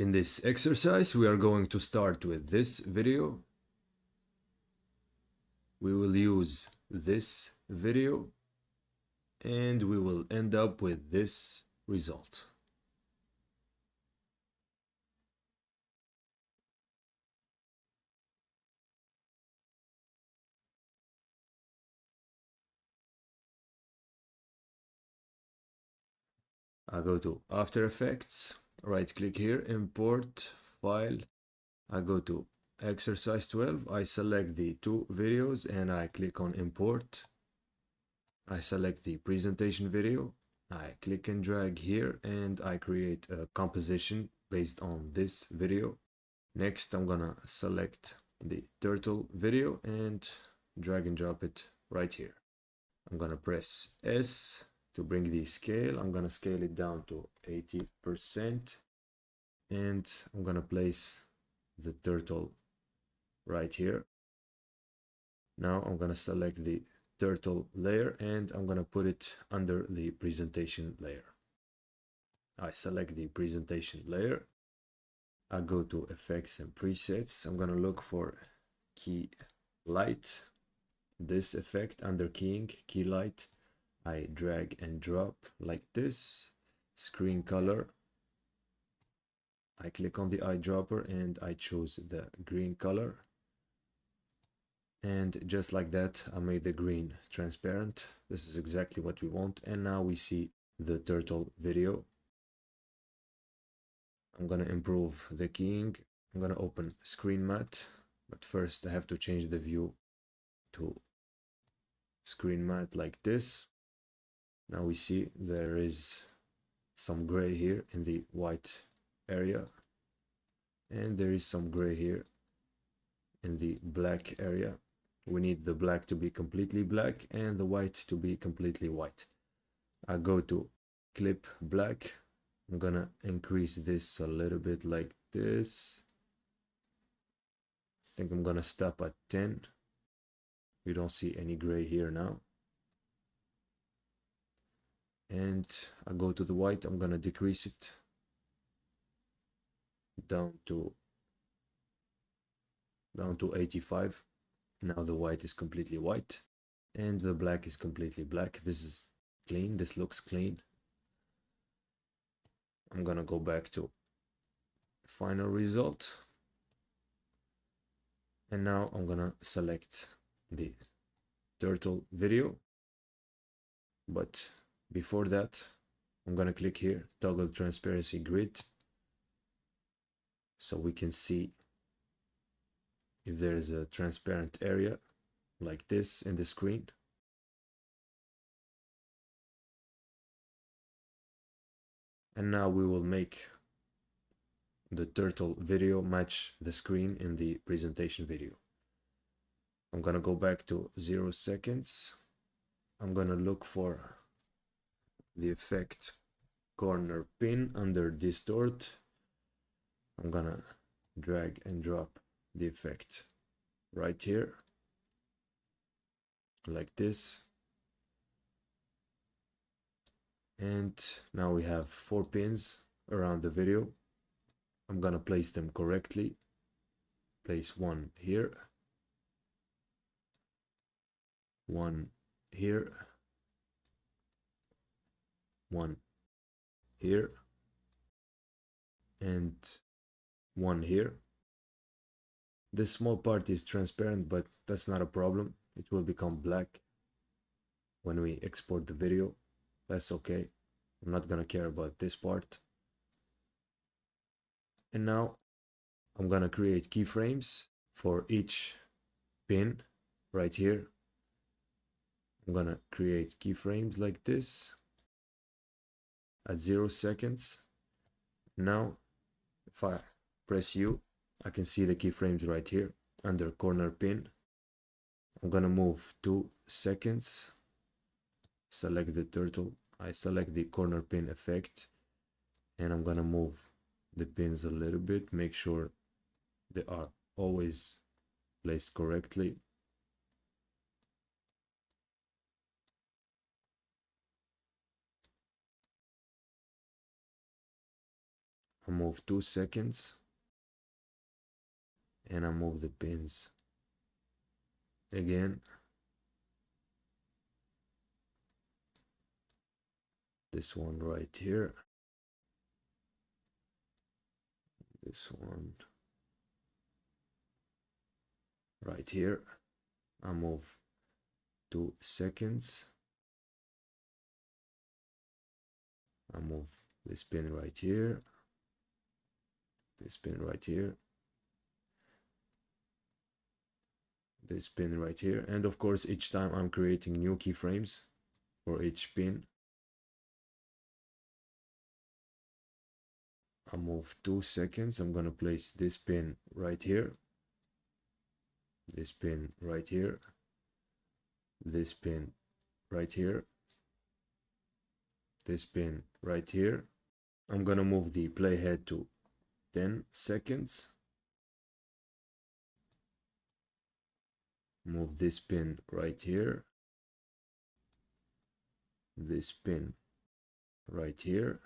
In this exercise, we are going to start with this video. We will use this video and we will end up with this result. I go to After Effects, right click here, import file. I go to exercise 12, I select the two videos and I click on import. I select the presentation video, I click and drag here and I create a composition based on this video. Next, I'm gonna select the turtle video and drag and drop it right here. I'm gonna press S to bring the scale. I'm gonna scale it down to 80% and I'm gonna place the turtle right here. Now I'm gonna select the turtle layer and I'm gonna put it under the presentation layer. I select the presentation layer. I go to effects and presets. I'm gonna look for key light. This effect under keying, key light. I drag and drop like this. Screen color. I click on the eyedropper and I choose the green color. And just like that, I made the green transparent. This is exactly what we want. And now we see the turtle video. I'm gonna improve the keying. I'm gonna open screen matte, but first I have to change the view to screen matte like this. Now we see there is some gray here in the white area, and there is some gray here in the black area. We need the black to be completely black and the white to be completely white. I go to clip black. I'm gonna increase this a little bit like this. I think I'm gonna stop at 10. We don't see any gray here now. And I go to the white. I'm gonna decrease it down to 85. Now the white is completely white and the black is completely black. This is clean. This looks clean. I'm gonna go back to final result. And now I'm gonna select the turtle video. But before that, I'm gonna click here, toggle transparency grid, so we can see if there is a transparent area like this in the screen. And now we will make the turtle video match the screen in the presentation video. I'm gonna go back to 0 seconds. I'm gonna look for the effect corner pin under distort. I'm gonna drag and drop the effect right here like this. And now we have 4 pins around the video. I'm gonna place them correctly. Place one here, one here, one here, and one here. This small part is transparent, but that's not a problem. It will become black when we export the video. That's okay. I'm not gonna care about this part. And now I'm gonna create keyframes for each pin right here. I'm gonna create keyframes like this at 0 seconds. Now, if I press U, I can see the keyframes right here under corner pin. I'm gonna move 2 seconds, select the turtle. I select the corner pin effect, and I'm gonna move the pins a little bit, make sure they are always placed correctly. I move 2 seconds and I move the pins again. This one right here, this one right here. I move 2 seconds. I move this pin right here, this pin right here, this pin right here, and of course each time I'm creating new keyframes for each pin. I move 2 seconds. I'm gonna place this pin right here, this pin right here, this pin right here, this pin right here. I'm gonna move the playhead to 10 seconds. Move this pin right here, this pin right here,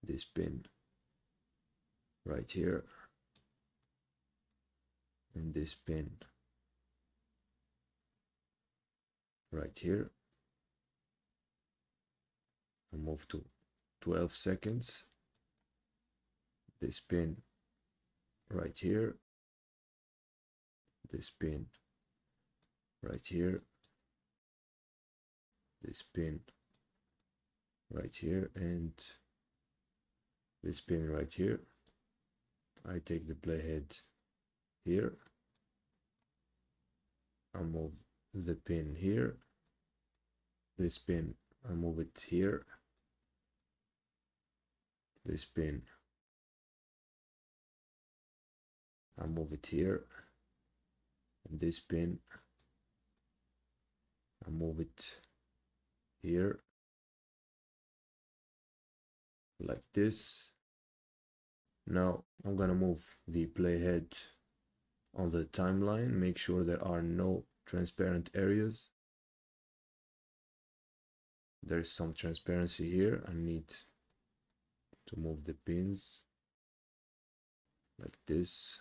this pin right here, and this pin right here. I move to 12 seconds. This pin right here, this pin right here, this pin right here, and this pin right here. I take the playhead here. I move the pin here. This pin, I move it here. This pin, I move it here. And this pin, I move it here. Like this. Now I'm gonna move the playhead on the timeline, make sure there are no transparent areas. There's some transparency here. I need to move the pins like this.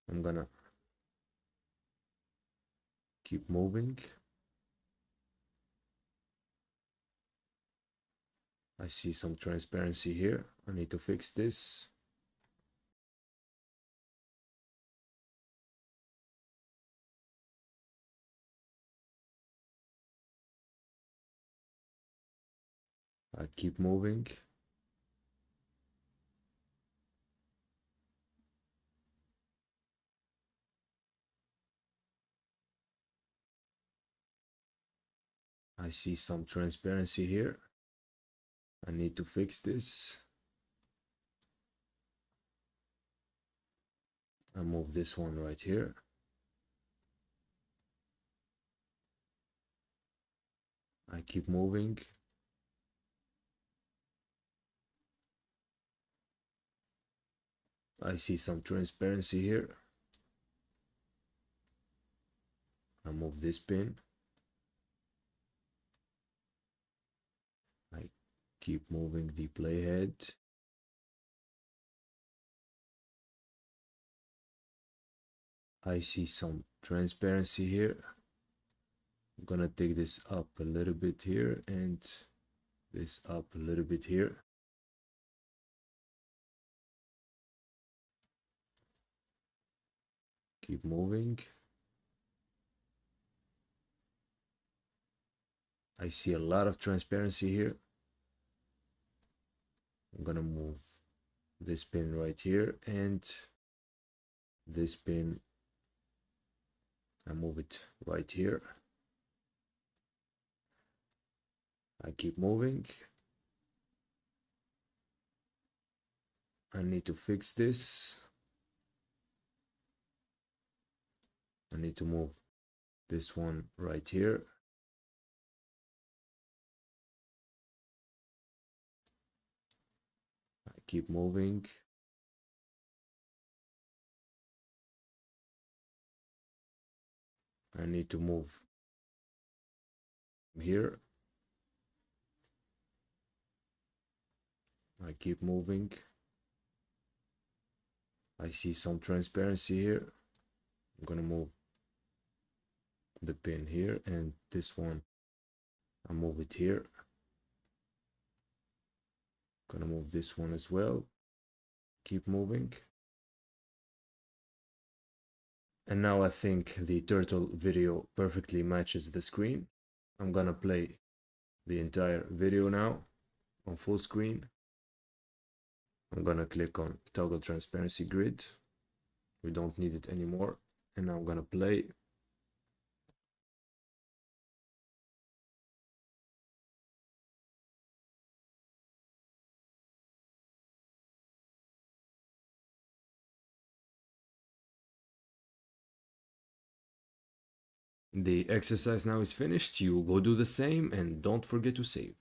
I'm gonna keep moving. I see some transparency here. I need to fix this. I keep moving. I see some transparency here. I need to fix this. I move this one right here. I keep moving. I see some transparency here. I move this pin. I keep moving the playhead. I see some transparency here. I'm gonna take this up a little bit here and this up a little bit here. Keep moving. I see a lot of transparency here. I'm gonna move this pin right here and this pin. I move it right here. I keep moving. I need to fix this. I need to move this one right here. I keep moving. I need to move here. I keep moving. I see some transparency here. I'm gonna move the pin here, and this one I move it here. Gonna move this one as well. Keep moving. And now I think the turtle video perfectly matches the screen. I'm gonna play the entire video now on full screen. I'm gonna click on toggle transparency grid. We don't need it anymore. And I'm gonna play. The exercise now is finished. You go do the same and don't forget to save.